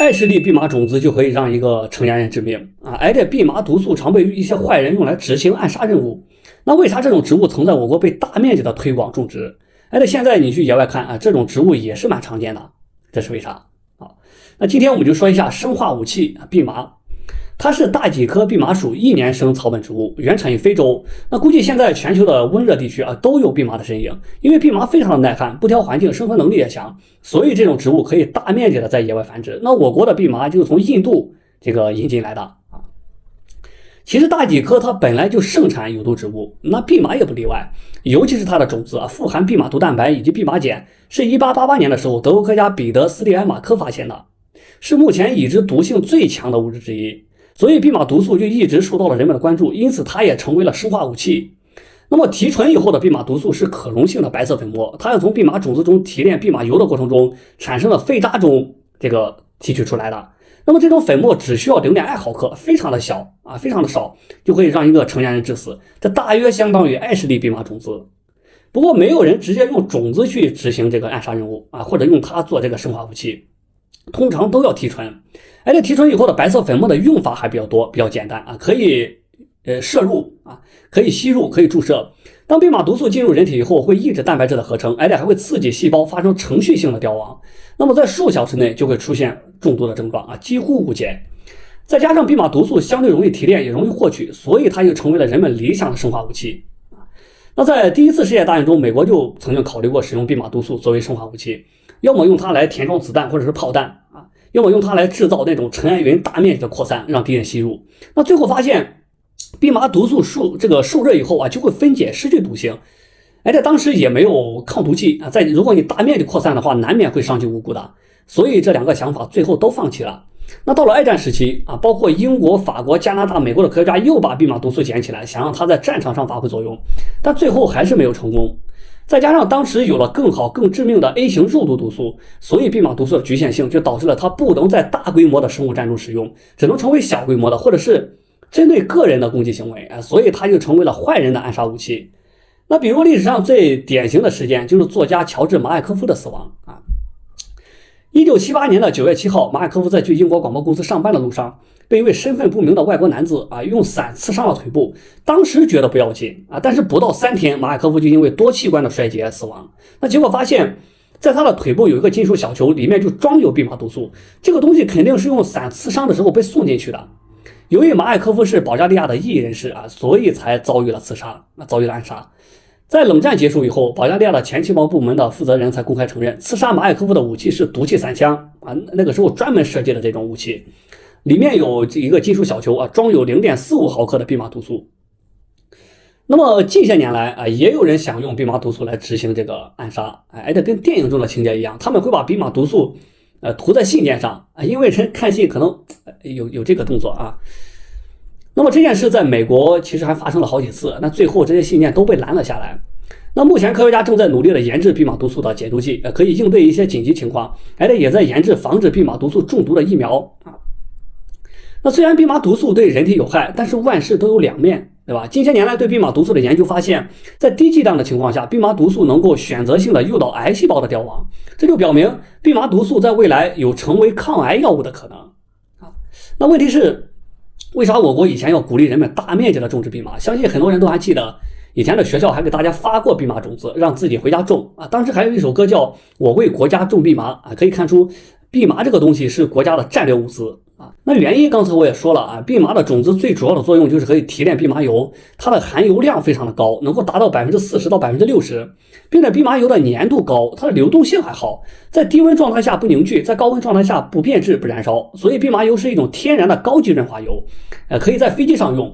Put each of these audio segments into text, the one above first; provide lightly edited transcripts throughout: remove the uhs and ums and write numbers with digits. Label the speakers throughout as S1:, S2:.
S1: 艾氏利蓖麻种子就可以让一个成年人致命啊！而且蓖麻毒素常被一些坏人用来执行暗杀任务。那为啥这种植物曾在我国被大面积的推广种植？而且现在你去野外看啊，这种植物也是蛮常见的，这是为啥？好，那今天我们就说一下生化武器蓖麻。它是大戟科蓖麻属一年生草本植物，原产于非洲。那估计现在全球的温热地区都有蓖麻的身影，因为蓖麻非常的耐旱，不挑环境，生存能力也强，所以这种植物可以大面积的在野外繁殖。那我国的蓖麻就是从印度引进来的啊。其实大戟科它本来就盛产有毒植物，那蓖麻也不例外，尤其是它的种子富含蓖麻毒蛋白以及蓖麻碱，是1888年的时候德国科学家彼得斯蒂埃马科发现的，是目前已知毒性最强的物质之一。所以蓖麻毒素就一直受到了人们的关注，因此它也成为了生化武器。那么提纯以后的蓖麻毒素是可溶性的白色粉末，它要从蓖麻种子中提炼蓖麻油的过程中产生了废渣中提取出来的。那么这种粉末只需要0.2毫克，非常的小非常的少，就可以让一个成年人致死。这大约相当于艾氏利蓖麻种子。不过没有人直接用种子去执行这个暗杀任务或者用它做这个生化武器，通常都要提纯。而且提纯以后的白色粉末的用法还比较多，比较简单可以摄入可以吸入，可以注射。当蓖麻毒素进入人体以后，会抑制蛋白质的合成，而且还会刺激细胞发生程序性的凋亡。那么在数小时内就会出现中毒的症状几乎无解。再加上蓖麻毒素相对容易提炼，也容易获取，所以它就成为了人们理想的生化武器。那在第一次世界大战中，美国就曾经考虑过使用蓖麻毒素作为生化武器，要么用它来填装子弹或者是炮弹要么用它来制造那种尘埃云大面积的扩散，让敌人吸入。那最后发现蓖麻毒素受热以后就会分解失去毒性，而且当时也没有抗毒剂如果你大面积扩散的话，难免会伤及无辜的，所以这两个想法最后都放弃了。那到了二战时期包括英国、法国、加拿大、美国的科学家又把蓖麻毒素捡起来，想让它在战场上发挥作用，但最后还是没有成功。再加上当时有了更好更致命的 A 型肉毒素，所以蓖麻毒素的局限性就导致了它不能在大规模的生物战中使用，只能成为小规模的或者是针对个人的攻击行为所以它就成为了坏人的暗杀武器。那比如历史上最典型的事件就是作家乔治·马尔科夫的死亡1978年的9月7号，马尔科夫在去英国广播公司上班的路上，被一位身份不明的外国男子用伞刺伤了腿部。当时觉得不要紧但是不到3天，马尔科夫就因为多器官的衰竭死亡。那结果发现在他的腿部有一个金属小球，里面就装有蓖麻毒素，这个东西肯定是用伞刺伤的时候被送进去的。由于马尔科夫是保加利亚的异议人士所以才遭遇了刺杀，遭遇了暗杀。在冷战结束以后，保加利亚的前情报部门的负责人才公开承认，刺杀马尔科夫的武器是毒气散枪那个时候专门设计的这种武器，里面有一个金属小球装有0.45毫克的蓖麻毒素。那么近些年来也有人想用蓖麻毒素来执行这个暗杀而且跟电影中的情节一样，他们会把蓖麻毒素涂在信件上因为人看信可能有这个动作那么这件事在美国其实还发生了好几次，那最后这些信件都被拦了下来。那目前科学家正在努力的研制蓖麻毒素的解毒剂可以应对一些紧急情况，而且也在研制防止蓖麻毒素中毒的疫苗那虽然蓖麻毒素对人体有害，但是万事都有两面，对吧？近些年来对蓖麻毒素的研究发现，在低剂量的情况下，蓖麻毒素能够选择性的诱导癌细胞的凋亡，这就表明蓖麻毒素在未来有成为抗癌药物的可能那问题是，为啥我国以前要鼓励人们大面积的种植蓖麻？相信很多人都还记得，以前的学校还给大家发过蓖麻种子，让自己回家种当时还有一首歌叫《我为国家种蓖麻》可以看出蓖麻这个东西是国家的战略物资那原因刚才我也说了蓖麻的种子最主要的作用就是可以提炼蓖麻油，它的含油量非常的高，能够达到40%到60%，并且蓖麻油的粘度高，它的流动性还好，在低温状态下不凝聚，在高温状态下不变质不燃烧，所以蓖麻油是一种天然的高级润滑油可以在飞机上用。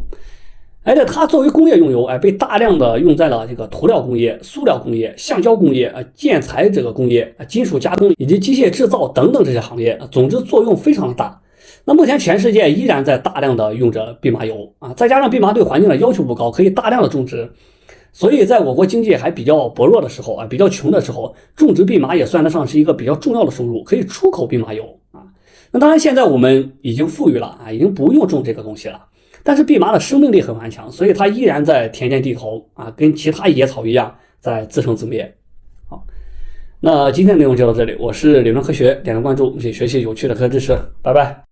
S1: 而且它作为工业用油被大量的用在了这个涂料工业、塑料工业、橡胶工业、建材这个工业、金属加工以及机械制造等等这些行业总之作用非常的大。那目前全世界依然在大量的用着蓖麻油再加上蓖麻对环境的要求不高，可以大量的种植，所以在我国经济还比较薄弱的时候比较穷的时候，种植蓖麻也算得上是一个比较重要的收入，可以出口蓖麻油那当然现在我们已经富裕了已经不用种这个东西了，但是蓖麻的生命力很顽强，所以它依然在田间地头跟其他野草一样在自生自灭那今天的内容就到这里，我是理论科学，点个关注，一起学习有趣的科学知识，拜拜。